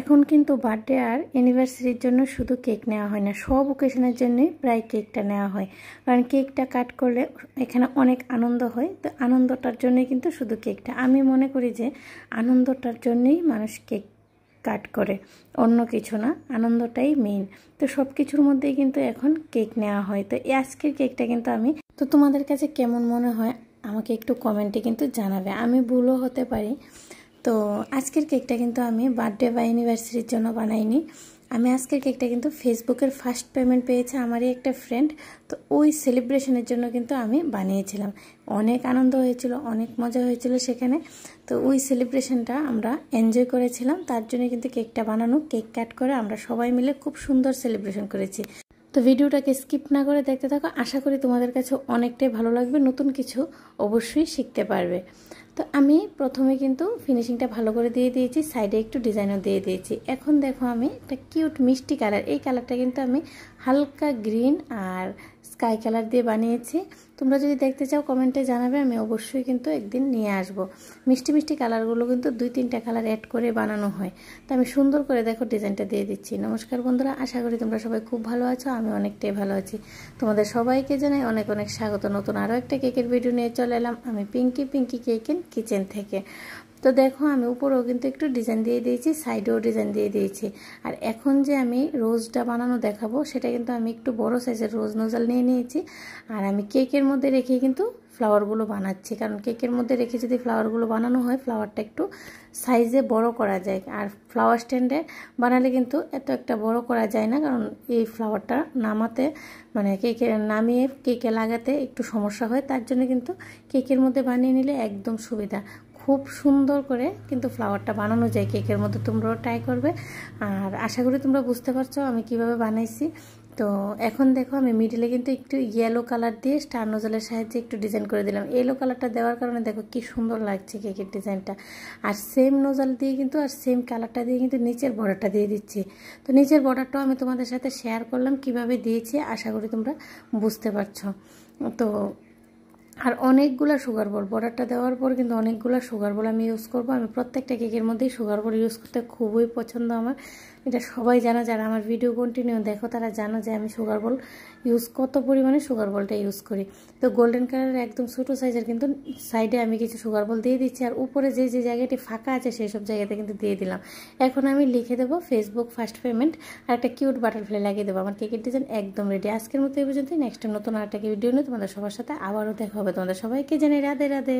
এখন কিন্তু বার্থডে আর অ্যানিভার্সারির জন্য শুধু কেক নেওয়া হয় না, সব ওকেশনের জন্যই প্রায় কেকটা নেওয়া হয়। কারণ কেকটা কাট করলে এখানে অনেক আনন্দ হয়, তো আনন্দটার জন্যই কিন্তু শুধু কেকটা। আমি মনে করি যে আনন্দটার জন্যই মানুষ কেক কাট করে, অন্য কিছু না, আনন্দটাই মেইন। তো সব কিছুর মধ্যেই কিন্তু এখন কেক নেওয়া হয়। তো আজকের কেকটা কিন্তু তো তোমাদের কাছে কেমন মনে হয় আমাকে একটু কমেন্টে কিন্তু জানাবে, আমি ভুলও হতে পারি। তো আজকের কেকটা কিন্তু আমি বার্থডে বা অ্যানিভার্সারির জন্য বানাইনি। আমি আজকের কেকটা কিন্তু ফেসবুকের ফার্স্ট পেমেন্ট পেয়েছে আমারই একটা ফ্রেন্ড, তো ওই সেলিব্রেশনের জন্য কিন্তু আমি বানিয়েছিলাম। অনেক আনন্দ হয়েছিল, অনেক মজা হয়েছিল সেখানে। তো ওই সেলিব্রেশনটা আমরা এনজয় করেছিলাম, তার জন্য কিন্তু কেকটা বানানো, কেক কাট করে আমরা সবাই মিলে খুব সুন্দর সেলিব্রেশন করেছি। তো ভিডিওটাকে স্কিপ না করে দেখতে থাকো, আশা করি তোমাদের কাছে অনেকটাই ভালো লাগবে, নতুন কিছু অবশ্যই শিখতে পারবে। তো আমি প্রথমে কিন্তু ফিনিশিংটা ভালো করে দিয়ে দিয়েছি, সাইডে একটু ডিজাইনও দিয়ে দিয়েছি। এখন দেখো আমি একটা কিউট মিষ্টি কালার, এই কালারটা কিন্তু আমি হালকা গ্রিন আর স্কাই কালার দিয়ে বানিয়েছি। তোমরা যদি দেখতে চাও কমেন্টে জানাবে, আমি অবশ্যই কিন্তু একদিন নিয়ে আসব। মিষ্টি মিষ্টি কালারগুলো কিন্তু 2-3টা কালার অ্যাড করে বানানো হয়। তো আমি সুন্দর করে দেখো ডিজাইনটা দিয়ে দিচ্ছি। নমস্কার বন্ধুরা, আশা করি তোমরা সবাই খুব ভালো আছো, আমি অনেকটাই ভালো আছি। তোমাদের সবাইকে জানাই অনেক অনেক স্বাগত। নতুন আরও একটা কেকের ভিডিও নিয়ে চলে এলাম আমি, পিঙ্কি কেক এন্ড কিচেন থেকে। তো দেখো আমি উপরেও কিন্তু একটু ডিজাইন দিয়ে দিয়েছি, সাইডেও ডিজাইন দিয়ে দিয়েছি। আর এখন যে আমি রোজটা বানানো দেখাবো, সেটা কিন্তু আমি একটু বড় সাইজের রোজ নোজল নিয়ে নিয়েছি। আর আমি কেকের মধ্যে রেখে কিন্তু ফ্লাওয়ারগুলো বানাচ্ছি, কারণ কেকের মধ্যে রেখে যদি ফ্লাওয়ারগুলো বানানো হয়, ফ্লাওয়ারটা একটু সাইজে বড় করা যায়। আর ফ্লাওয়ার স্ট্যান্ডে বানালে কিন্তু এত একটা বড় করা যায় না, কারণ এই ফ্লাওয়ারটা নামাতে মানে কেকে নামিয়ে কেকে লাগাতে একটু সমস্যা হয়। তার জন্য কিন্তু কেকের মধ্যে বানিয়ে নিলে একদম সুবিধা, খুব সুন্দর করে কিন্তু ফ্লাওয়ারটা বানানো যায় কেকের মধ্যে। তোমরাও ট্রাই করবে, আর আশা করি তোমরা বুঝতে পারছো আমি কিভাবে বানাইছি। তো এখন দেখো আমি মিডিলে কিন্তু একটু ইয়েলো কালার দিয়ে স্টার নোজলের সাহায্যে একটু ডিজাইন করে দিলাম। ইয়েলো কালারটা দেওয়ার কারণে দেখো কি সুন্দর লাগছে কেকের ডিজাইনটা। আর সেম নোজল দিয়ে কিন্তু আর সেম কালারটা দিয়ে কিন্তু নিচের বর্ডারটা দিয়ে দিচ্ছি। তো নিচের বর্ডারটাও আমি তোমাদের সাথে শেয়ার করলাম কিভাবে দিয়েছি, আশা করি তোমরা বুঝতে পারছো। তো আর অনেকগুলো সুগার বল, বর্ডারটা দেওয়ার পর কিন্তু অনেকগুলো সুগার বল আমি ইউজ করব। আমি প্রত্যেকটা কেকের মধ্যেই সুগার বল ইউজ করতে খুবই পছন্দ আমার, এটা সবাই জানো, যারা আমার ভিডিও কন্টিনিউ দেখো তারা জানো যে আমি সুগার বল ইউজ কত পরিমাণে সুগার বলটা ইউজ করি। তো গোল্ডেন কালারের একদম ছোটো সাইজের কিন্তু সাইডে আমি কিছু সুগার বল দিয়ে দিচ্ছি, আর উপরে যে যে জায়গাটি ফাঁকা আছে সেই সব জায়গাতে কিন্তু দিয়ে দিলাম। এখন আমি লিখে দেবো ফেসবুক ফার্স্ট পেমেন্ট, আর একটা কিউট বাটারফ্লাই লাগিয়ে দেবো। আমার কেকের ডিজাইন একদম রেডি। আজকের মতো এই পর্যন্তই, নেক্সট নতুন আরেকটা ভিডিও নিয়ে তোমাদের সবার সাথে আবারও দেখা হবে। তোমাদের সবাইকে জানাই রাধে রাধে।